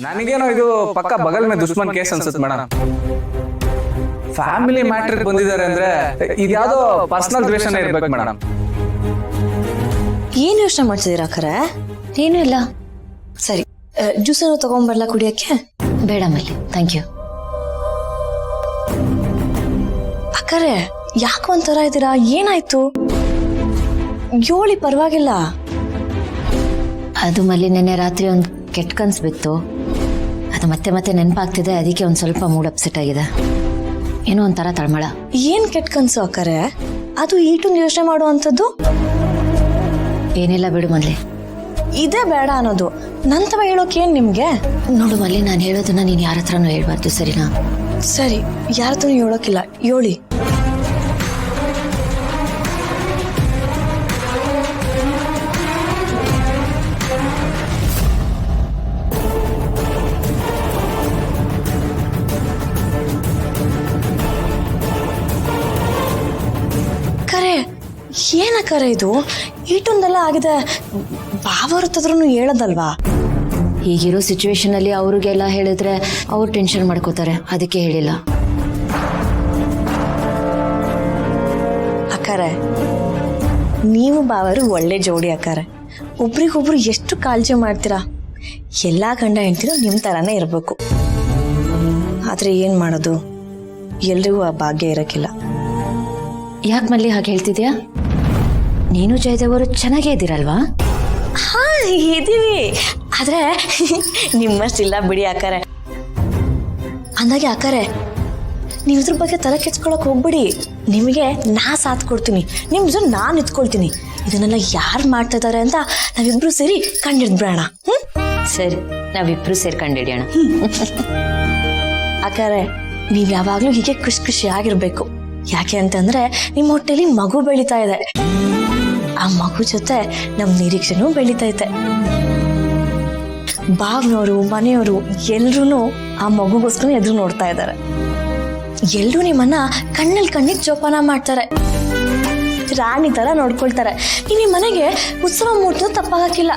ನನಗೇನೋ ಇದು ಪಕ್ಕ ಬಗಲ್ ಮೇ ದುಶ್ಮನ್ ಕೇಸ್ ಅನ್ಸುತ್ತೆ ಮೇಡಮ್. ಫ್ಯಾಮಿಲಿ ಮ್ಯಾಟ್ರಿಕ್ ಬಂದಿದ್ದಾರೆ ಅಂದ್ರೆ ಇದ್ಯಾವುದೋ ಪರ್ಸನಲ್ ದ್ವೇಷನೇ ಇರ್ಬೇಕು ಮೇಡಮ್. ಏನ್ ಯೋಚನೆ ಮಾಡ್ತಿದ್ದೀರಾ ಅಕ್ಕರೆ? ಏನೂ ಇಲ್ಲ. ಸರಿ, ಜ್ಯೂಸ್ ಏನೋ ತಗೊಂಡ್ಬರ್ಲಾ ಕುಡಿಯಕ್ಕೆ? ಬೇಡ ಮಲ್ಲಿ, ಥ್ಯಾಂಕ್ ಯು. ಅಕ್ಕರೆ ಯಾಕೆ ಒಂಥರ ಇದ್ದೀರಾ? ಏನಾಯ್ತು? ಯೋಳಿ ಪರವಾಗಿಲ್ಲ. ಅದು ಮಲ್ಲಿ ನೆನ್ನೆ ರಾತ್ರಿ ಒಂದು ಕೆಟ್ಟ ಕನ್ಸು ಬಿತ್ತು. ಅದು ಮತ್ತೆ ಮತ್ತೆ ನೆನಪಾಗ್ತಿದೆ. ಅದಕ್ಕೆ ಒಂದು ಸ್ವಲ್ಪ ಮೂಡ್ ಅಪ್ಸೆಟ್ ಆಗಿದೆ. ಏನೋ ಒಂಥರ ತಳಮಳ. ಏನ್ ಕೆಟ್ಟ ಕನ್ಸು ಅಕ್ಕರೆ? ಅದು ಈಟೊಂದು ಯೋಚನೆ ಮಾಡುವಂಥದ್ದು. ಏನಿಲ್ಲ ಬಿಡು ಮಲ್ಲಿ. ಇದೇ ಬೇಡ ಅನ್ನೋದು ನಂತವ ಹೇಳೋಕೆ ಏನ್ ನಿಮ್ಗೆ? ನೋಡು ಮಲ್ಲಿ, ನಾನು ಹೇಳೋದನ್ನ ನೀನು ಯಾರ ಹತ್ರನೂ ಹೇಳ್ಬಾರ್ದು, ಸರಿನಾ? ಸರಿ, ಯಾರ ಹತ್ರನೂ ಹೇಳೋಕಿಲ್ಲ, ಹೇಳಿ. ಕರೆ ಏನಕ್ಕರೆ ಇದು? ಈಟೊಂದೆಲ್ಲ ಆಗಿದೆ. ಬಾವರತ್ತದ್ರೂ ಹೇಳೋದಲ್ವಾ? ಈಗಿರೋ ಸಿಚುವೇಶನ್ ಅಲ್ಲಿ ಅವ್ರಿಗೆಲ್ಲ ಹೇಳಿದ್ರೆ ಅವ್ರು ಟೆನ್ಷನ್ ಮಾಡ್ಕೋತಾರೆ. ಅದಕ್ಕೆ ಹೇಳಿಲ್ಲ. ಅಕ್ಕರೆ, ನೀವು ಬಾವರು ಒಳ್ಳೆ ಜೋಡಿ ಅಕ್ಕರೆ. ಒಬ್ರಿಗೊಬ್ರು ಎಷ್ಟು ಕಾಳಜಿ ಮಾಡ್ತೀರಾ. ಎಲ್ಲಾ ಗಂಡ ಹೆಂಡ್ತಿನೂ ನಿಮ್ ತರಾನೇ ಇರ್ಬೇಕು. ಆದ್ರೆ ಏನ್ ಮಾಡೋದು, ಎಲ್ರಿಗೂ ಆ ಭಾಗ್ಯ ಇರಕ್ಕಿಲ್ಲ. ಯಾಕೆ ಮಲ್ಲಿ ಹಾಗೆ ಹೇಳ್ತಿದ್ಯಾ? ನೀನು ಜಯದೇವರು ಚೆನ್ನಾಗೇ ಇದ್ದೀರಲ್ವಾ? ಹಾ, ಇದೀವಿ. ಆದ್ರೆ ನಿಮ್ಮಷ್ಟಿಲ್ಲ ಬಿಡಿ ಅಕ್ಕರೆ. ಅಂದಾಗೆ ಅಕ್ಕರೆ, ನೀವು ಇದ್ರ ಬಗ್ಗೆ ತಲೆ ಕೆಚ್ಕೊಳಕ್ ಹೋಗ್ಬಿಡಿ. ನಿಮಗೆ ನಾ ಸಾಥ್ ಕೊಡ್ತೀನಿ, ನಿಮ್ ಜೊತೆ ನಾನ್ ಇತ್ಕೊಳ್ತೀನಿ. ಇದನ್ನೆಲ್ಲ ಯಾರು ಮಾಡ್ತಾ ಇದಾರೆ ಅಂತ ನಾವಿಬ್ರು ಸೇರಿ ಕಂಡಿಡ್ಬಿಡೋಣ. ಸರಿ, ನಾವಿಬ್ರು ಸೇರಿ ಕಂಡಿಡಿಯೋಣ. ಅಕ್ಕರೆ, ನೀವ್ ಯಾವಾಗ್ಲೂ ಹೀಗೆ ಖುಷಿ ಖುಷಿಯಾಗಿರ್ಬೇಕು. ಯಾಕೆ ಅಂತಂದ್ರೆ ನಿಮ್ಮ ಹೊಟ್ಟೆಲಿ ಮಗು ಬೆಳೀತಾ ಇದೆ. ಆ ಮಗು ಜೊತೆ ನಮ್ ನಿರೀಕ್ಷೆನೂ ಬೆಳೀತೈತೆ. ಬಾವ್ನವರು, ಮನೆಯವರು ಎಲ್ರೂ ಆ ಮಗುಗೋಸ್ಕರ ಎದುರು ನೋಡ್ತಾ ಇದ್ದಾರೆ. ಎಲ್ರೂ ನಿಮ್ಮನ್ನ ಕಣ್ಣಿಗೆ ಜೋಪಾನ ಮಾಡ್ತಾರೆ, ರಾಣಿ ತರ ನೋಡ್ಕೊಳ್ತಾರೆ. ಈ ಮನೆಗೆ ಉತ್ಸವ ಮೂಡ್ತೋದು ತಪ್ಪಾಗಕ್ಕಿಲ್ಲ.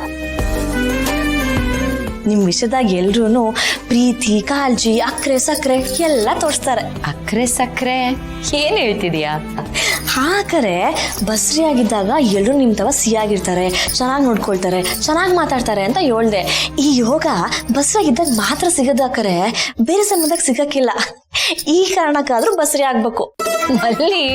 ನಿಮ್ ವಿಷಯದಾಗ ಎಲ್ರೂ ಪ್ರೀತಿ, ಕಾಳಜಿ, ಅಕ್ರೆ ಸಕ್ರೆ ಎಲ್ಲ ತೋರಿಸ್ತಾರೆ. ಅಕ್ರೆ ಸಕ್ರೆ ಏನ್ ಹೇಳ್ತಿದೀಯಾ? ಹಾಕರೆ ಬಸ್ರಿ ಆಗಿದ್ದಾಗ ಎಲ್ರು ನಿಮ್ ತವ ಸಿಹಿಯಾಗಿರ್ತಾರೆ, ಚೆನ್ನಾಗಿ ನೋಡ್ಕೊಳ್ತಾರೆ, ಚೆನ್ನಾಗಿ ಮಾತಾಡ್ತಾರೆ ಅಂತ ಹೇಳ್ದೆ. ಈ ಯೋಗ ಬಸ್ರಾಗಿದ್ದಾಗ ಮಾತ್ರ ಸಿಗದಾಕರೆ ಬೇರೆ ಸಮಯದಾಗ ಸಿಗಕ್ಕಿಲ್ಲ. ಈ ಕಾರಣಕ್ಕಾದ್ರೂ ಬಸ್ರಿ ಆಗ್ಬೇಕು. ಮಲ್ಲಿ